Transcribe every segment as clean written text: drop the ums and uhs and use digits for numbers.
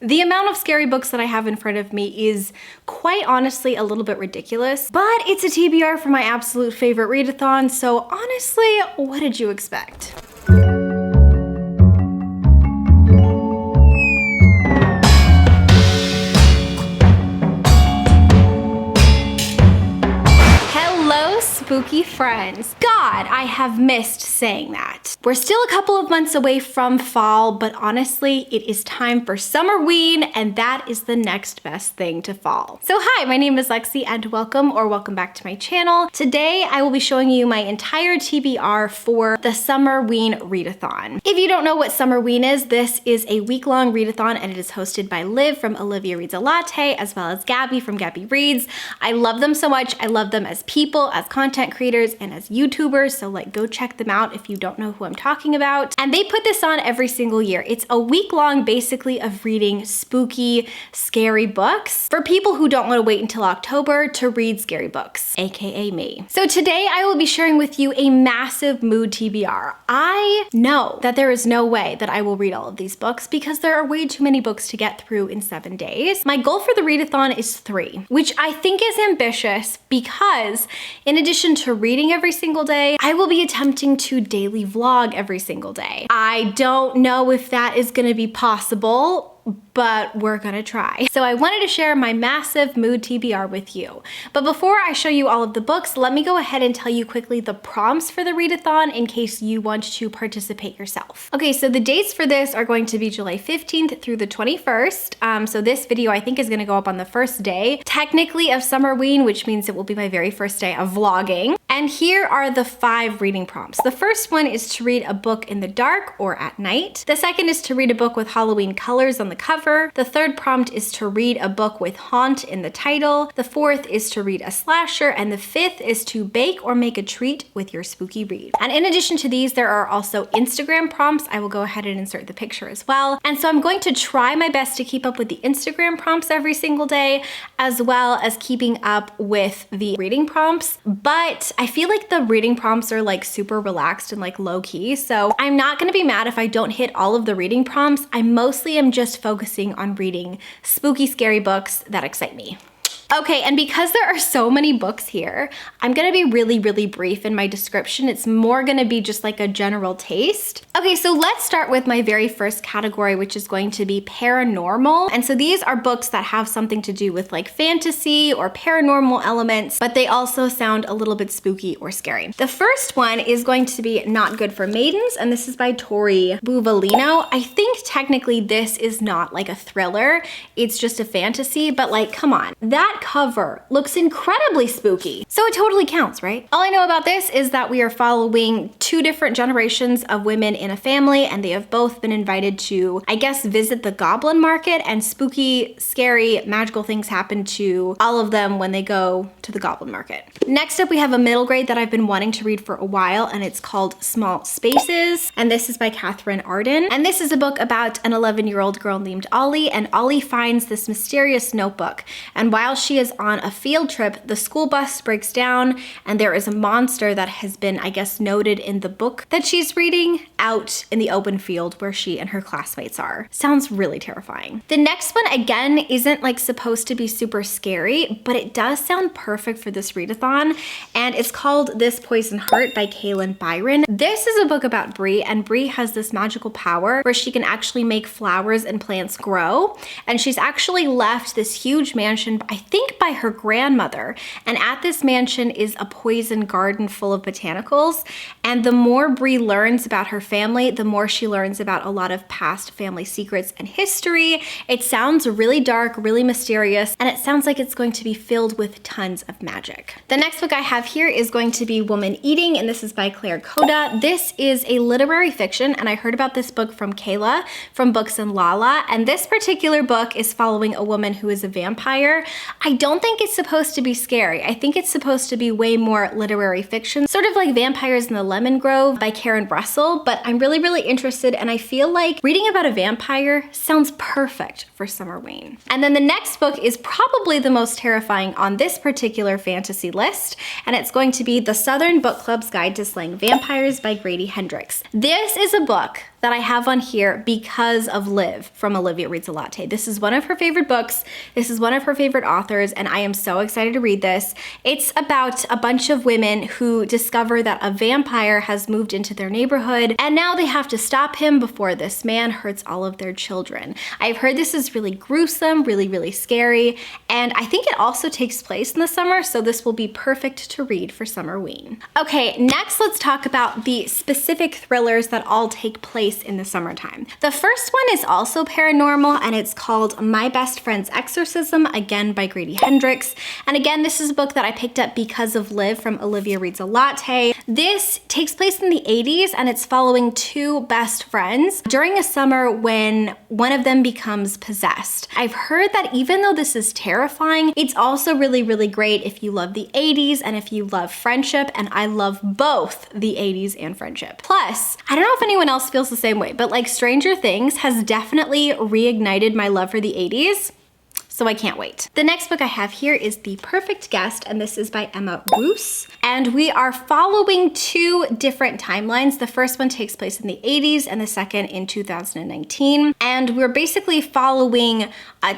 The amount of scary books that I have in front of me is quite honestly a little bit ridiculous, but it's a TBR for my absolute favorite readathon, so honestly, what did you expect? Spooky friends. God, I have missed saying that. We're still a couple of months away from fall, but honestly, it is time for Summerween, and that is the next best thing to fall. So hi, my name is Lexi, and welcome back to my channel. Today, I will be showing you my entire TBR for the Summerween Readathon. If you don't know what Summerween is, this is a week-long readathon, and it is hosted by Liv from Olivia Reads a Latte, as well as Gabby from Gabby Reads. I love them so much. I love them as people, as content creators, and as YouTubers, so like go check them out if you don't know who I'm talking about. And they put this on every single year. It's a week long basically of reading spooky, scary books for people who don't want to wait until October to read scary books, aka me. So today I will be sharing with you a massive mood TBR. I know that there is no way that I will read all of these books because there are way too many books to get through in 7 days. My goal for the readathon is 3, which I think is ambitious because in addition to reading every single day, I will be attempting to daily vlog every single day. I don't know if that is gonna be possible, but we're gonna try. So I wanted to share my massive mood TBR with you. But before I show you all of the books, let me go ahead and tell you quickly the prompts for the readathon in case you want to participate yourself. Okay, so the dates for this are going to be July 15th through the 21st. So this video I think is gonna go up on the first day, technically of Summerween, which means it will be my very first day of vlogging. And here are the 5 reading prompts. The first one is to read a book in the dark or at night. The second is to read a book with Halloween colors on the cover. The third prompt is to read a book with haunt in the title. The fourth is to read a slasher. And the fifth is to bake or make a treat with your spooky read. And in addition to these, there are also Instagram prompts. I will go ahead and insert the picture as well. And so I'm going to try my best to keep up with the Instagram prompts every single day, as well as keeping up with the reading prompts. But I feel like the reading prompts are like super relaxed and like low key. So I'm not gonna be mad if I don't hit all of the reading prompts. I mostly am just focusing on reading spooky, scary books that excite me. Okay, and because there are so many books here, I'm gonna be really brief in my description. It's more gonna be just like a general taste. Okay, so let's start with my very first category, which is going to be paranormal. And so these are books that have something to do with like fantasy or paranormal elements, but they also sound a little bit spooky or scary. The first one is going to be Not Good for Maidens, and this is by Tori Buvalino. I think technically this is not like a thriller, it's just a fantasy, but like, come on. That cover looks incredibly spooky. So it totally counts, right? All I know about this is that we are following 2 different generations of women in a family, and they have both been invited to, I guess, visit the goblin market, and spooky, scary, magical things happen to all of them when they go to the goblin market. Next up, we have a middle grade that I've been wanting to read for a while, and it's called Small Spaces, and this is by Catherine Arden. And this is a book about an 11-year-old girl named Ollie, and Ollie finds this mysterious notebook, and while she is on a field trip, the school bus breaks down and there is a monster that has been, I guess, noted in the book that she's reading out in the open field where she and her classmates are. Sounds really terrifying. The next one, again, isn't like supposed to be super scary, but it does sound perfect for this readathon, and it's called This Poison Heart by Kaylin Byron. This is a book about Bree, and Bree has this magical power where she can actually make flowers and plants grow, and she's actually left this huge mansion, I think by her grandmother, and at this mansion is a poison garden full of botanicals. And the more Bree learns about her family, the more she learns about a lot of past family secrets and history. It sounds really dark, really mysterious, and it sounds like it's going to be filled with tons of magic. The next book I have here is going to be Woman Eating, and this is by Claire Coda. This is a literary fiction, and I heard about this book from Kayla from Books and Lala, and this particular book is following a woman who is a vampire. I don't think it's supposed to be scary. I think it's supposed to be way more literary fiction, sort of like Vampires in the Lemon Grove by Karen Russell, but I'm really interested, and I feel like reading about a vampire sounds perfect for Summerween. And then the next book is probably the most terrifying on this particular fantasy list, and it's going to be The Southern Book Club's Guide to Slaying Vampires by Grady Hendrix. This is a book that I have on here because of Liv from Olivia Reads a Latte. This is one of her favorite books. This is one of her favorite authors, and I am so excited to read this. It's about a bunch of women who discover that a vampire has moved into their neighborhood, and now they have to stop him before this man hurts all of their children. I've heard this is really gruesome, really, really scary, and I think it also takes place in the summer, so this will be perfect to read for Summerween. Okay, next let's talk about the specific thrillers that all take place in the summertime. The first one is also paranormal, and it's called My Best Friend's Exorcism, again by Grady Hendrix. And again, this is a book that I picked up because of Liv from Olivia Reads a Latte. This takes place in the 80s, and it's following two best friends during a summer when one of them becomes possessed. I've heard that even though this is terrifying, it's also really, really great if you love the 80s and if you love friendship, and I love both the 80s and friendship. Plus, I don't know if anyone else feels the same way, but like Stranger Things has definitely reignited my love for the 80s. So I can't wait. The next book I have here is The Perfect Guest, and this is by Emma Roos. And we are following two different timelines. The first one takes place in the 80s and the second in 2019. And we're basically following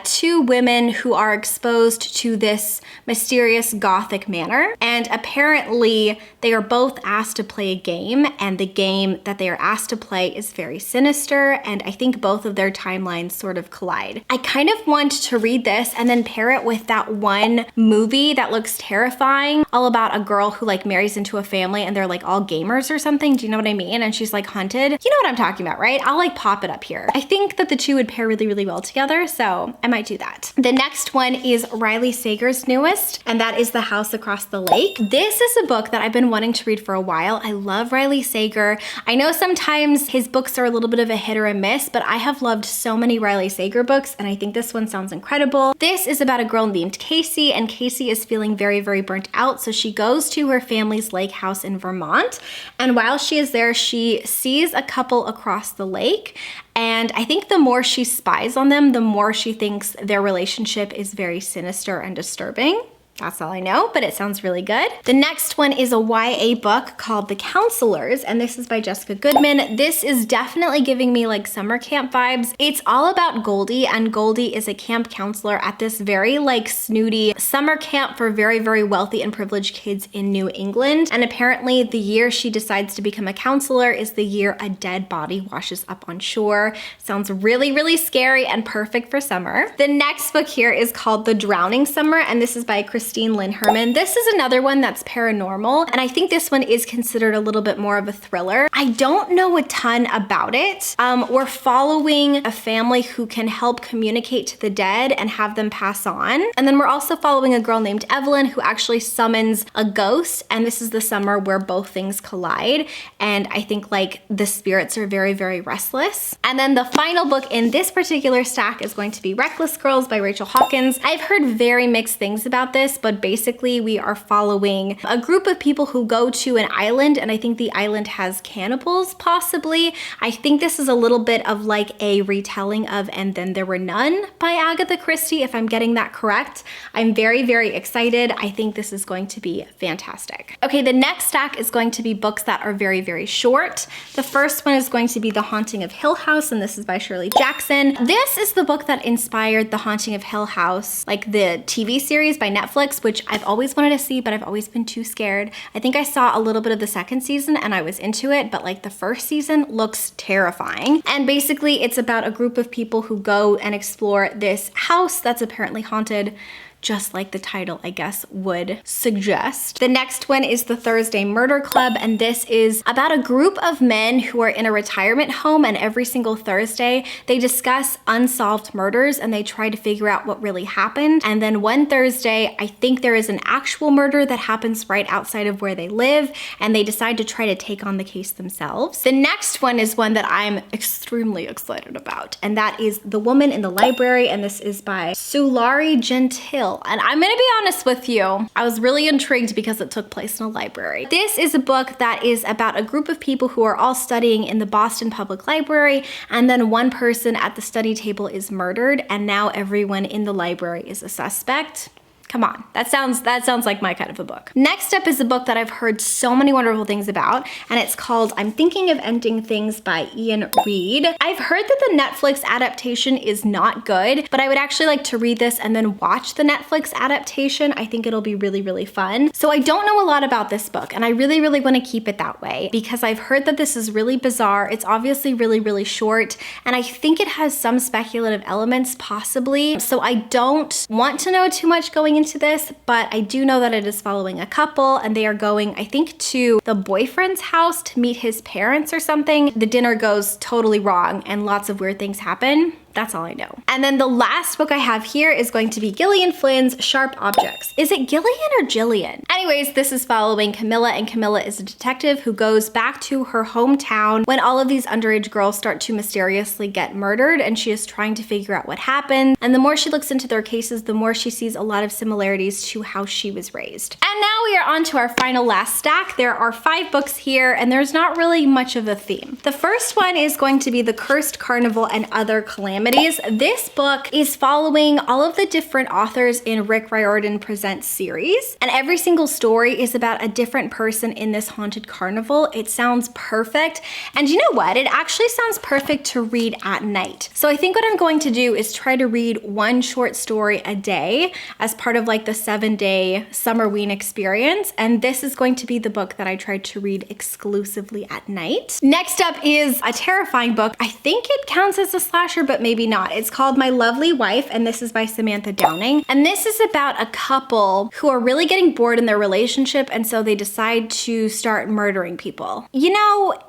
two women who are exposed to this mysterious gothic manor. And apparently they are both asked to play a game, and the game that they are asked to play is very sinister. And I think both of their timelines sort of collide. I kind of want to read this and then pair it with that one movie that looks terrifying, all about a girl who like marries into a family and they're like all gamers or something. Do you know what I mean? And she's like hunted. You know what I'm talking about, right? I'll like pop it up here. I think that the two would pair really, really well together, so I might do that. The next one is Riley Sager's newest, and that is The House Across the Lake. This is a book that I've been wanting to read for a while. I love Riley Sager. I know sometimes his books are a little bit of a hit or a miss, but I have loved so many Riley Sager books, and I think this one sounds incredible. This is about a girl named Casey, and Casey is feeling very, very burnt out, so she goes to her family's lake house in Vermont, and while she is there, she sees a couple across the lake, and I think the more she spies on them, the more she thinks their relationship is very sinister and disturbing. That's all I know, but it sounds really good. The next one is a YA book called The Counselors, and this is by Jessica Goodman. This is definitely giving me like summer camp vibes. It's all about Goldie, and Goldie is a camp counselor at this very like snooty summer camp for very, very wealthy and privileged kids in New England. And apparently the year she decides to become a counselor is the year a dead body washes up on shore. Sounds really, really scary and perfect for summer. The next book here is called The Drowning Summer, and this is by Christine Lynn Herman. This is another one that's paranormal, and I think this one is considered a little bit more of a thriller. I don't know a ton about it. We're following a family who can help communicate to the dead and have them pass on. And then we're also following a girl named Evelyn who actually summons a ghost, and this is the summer where both things collide. And I think like the spirits are very, very restless. And then the final book in this particular stack is going to be Reckless Girls by Rachel Hawkins. I've heard very mixed things about this, but basically we are following a group of people who go to an island, and I think the island has cannibals possibly. I think this is a little bit of like a retelling of And Then There Were None by Agatha Christie, if I'm getting that correct. I'm very, very excited. I think this is going to be fantastic. Okay, the next stack is going to be books that are very, very short. The first one is going to be The Haunting of Hill House, and this is by Shirley Jackson. This is the book that inspired The Haunting of Hill House, like the TV series by Netflix, which I've always wanted to see, but I've always been too scared. I think I saw a little bit of the second season and I was into it, but like the first season looks terrifying. And basically it's about a group of people who go and explore this house that's apparently haunted, just like the title, I guess, would suggest. The next one is The Thursday Murder Club, and this is about a group of men who are in a retirement home, and every single Thursday they discuss unsolved murders and they try to figure out what really happened. And then one Thursday, I think there is an actual murder that happens right outside of where they live, and they decide to try to take on the case themselves. The next one is one that I'm extremely excited about, and that is The Woman in the Library, and this is by Sulari Gentile. And I'm gonna be honest with you, I was really intrigued because it took place in a library. This is a book that is about a group of people who are all studying in the Boston Public Library, and then one person at the study table is murdered, and now everyone in the library is a suspect. Come on, that sounds like my kind of a book. Next up is a book that I've heard so many wonderful things about, and it's called I'm Thinking of Ending Things by Ian Reid. I've heard that the Netflix adaptation is not good, but I would actually like to read this and then watch the Netflix adaptation. I think it'll be really, really fun. So I don't know a lot about this book, and I really, really want to keep it that way because I've heard that this is really bizarre. It's obviously really, really short, and I think it has some speculative elements possibly. So I don't want to know too much going into this, but I do know that it is following a couple and they are going, I think, to the boyfriend's house to meet his parents or something. The dinner goes totally wrong and lots of weird things happen. That's all I know. And then the last book I have here is going to be Gillian Flynn's Sharp Objects. Is it Gillian or Jillian? Anyways, this is following Camilla, and Camilla is a detective who goes back to her hometown when all of these underage girls start to mysteriously get murdered, and she is trying to figure out what happened. And the more she looks into their cases, the more she sees a lot of similarities to how she was raised. And now we are on to our final last stack. There are 5 books here, and there's not really much of a theme. The first one is going to be The Cursed Carnival and Other Calamities. This book is following all of the different authors in Rick Riordan Presents series, and every single story is about a different person in this haunted carnival. It sounds perfect, and you know what? It actually sounds perfect to read at night. So I think what I'm going to do is try to read 1 short story a day as part of like the 7-day Summerween experience, and this is going to be the book that I tried to read exclusively at night. Next up is a terrifying book. I think it counts as a slasher, but maybe not. It's called My Lovely Wife, and this is by Samantha Downing. And this is about a couple who are really getting bored in their relationship, and so they decide to start murdering people. You know,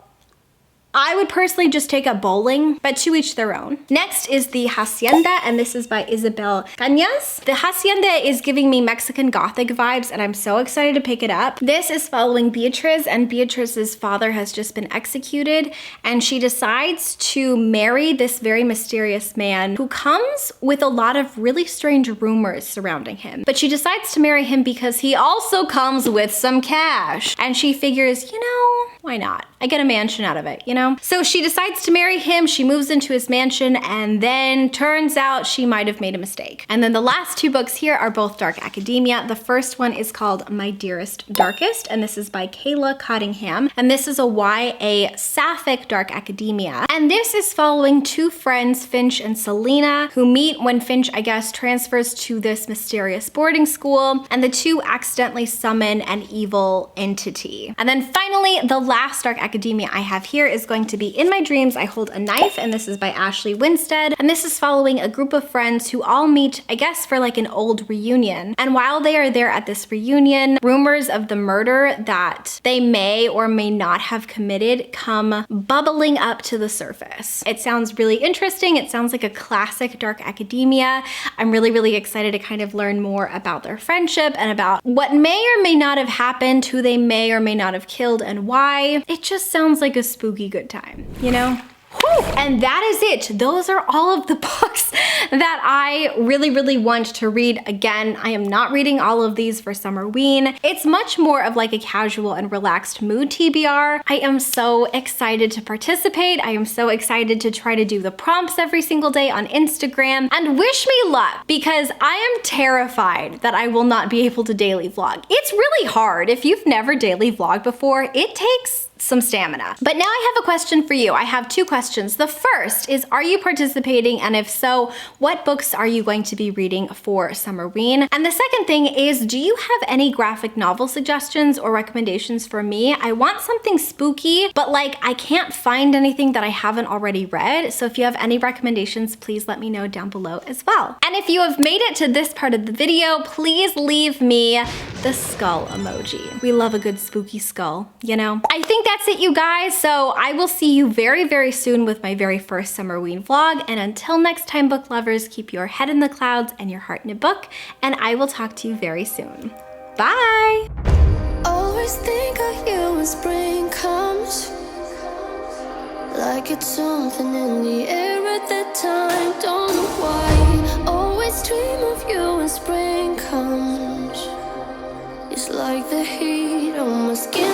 I would personally just take up bowling, but to each their own. Next is The Hacienda, and this is by Isabel Cañas. The Hacienda is giving me Mexican Gothic vibes, and I'm so excited to pick it up. This is following Beatriz, and Beatriz's father has just been executed, and she decides to marry this very mysterious man who comes with a lot of really strange rumors surrounding him. But she decides to marry him because he also comes with some cash, and she figures, you know, why not? I get a mansion out of it, you know? So she decides to marry him, she moves into his mansion, and then turns out she might have made a mistake. And then the last 2 books here are both dark academia. The first one is called My Dearest Darkest, and this is by Kayla Cottingham. And this is a YA sapphic dark academia. And this is following 2 friends, Finch and Selena, who meet when Finch, I guess, transfers to this mysterious boarding school, and the 2 accidentally summon an evil entity. And then finally, the last dark academia I have here is going to be In My Dreams I Hold a Knife, and this is by Ashley Winstead. And this is following a group of friends who all meet, I guess, for like an old reunion. And while they are there at this reunion, rumors of the murder that they may or may not have committed come bubbling up to the surface. It sounds really interesting. It sounds like a classic dark academia. I'm really, really excited to kind of learn more about their friendship and about what may or may not have happened, who they may or may not have killed, and why. It just sounds like a spooky good time, you know? Whew. And that is it. Those are all of the books that I really, really want to read. Again, I am not reading all of these for Summerween. It's much more of like a casual and relaxed mood TBR. I am so excited to participate. I am so excited to try to do the prompts every single day on Instagram, and wish me luck because I am terrified that I will not be able to daily vlog. It's really hard. If you've never daily vlogged before, it takes some stamina. But now I have a question for you. I have 2 questions. The first is, are you participating? And if so, what books are you going to be reading for Summerween? And the second thing is, do you have any graphic novel suggestions or recommendations for me? I want something spooky, but like I can't find anything that I haven't already read. So if you have any recommendations, please let me know down below as well. And if you have made it to this part of the video, please leave me the skull emoji. We love a good spooky skull, you know? I think that's it, you guys. So I will see you very, very soon with my very first Summerween vlog. And until next time, book lovers, keep your head in the clouds and your heart in a book. And I will talk to you very soon. Bye. Always think of you when spring comes, like it's something in the air at that time. Don't know why. Always dream of you when spring comes. It's like the heat on my skin.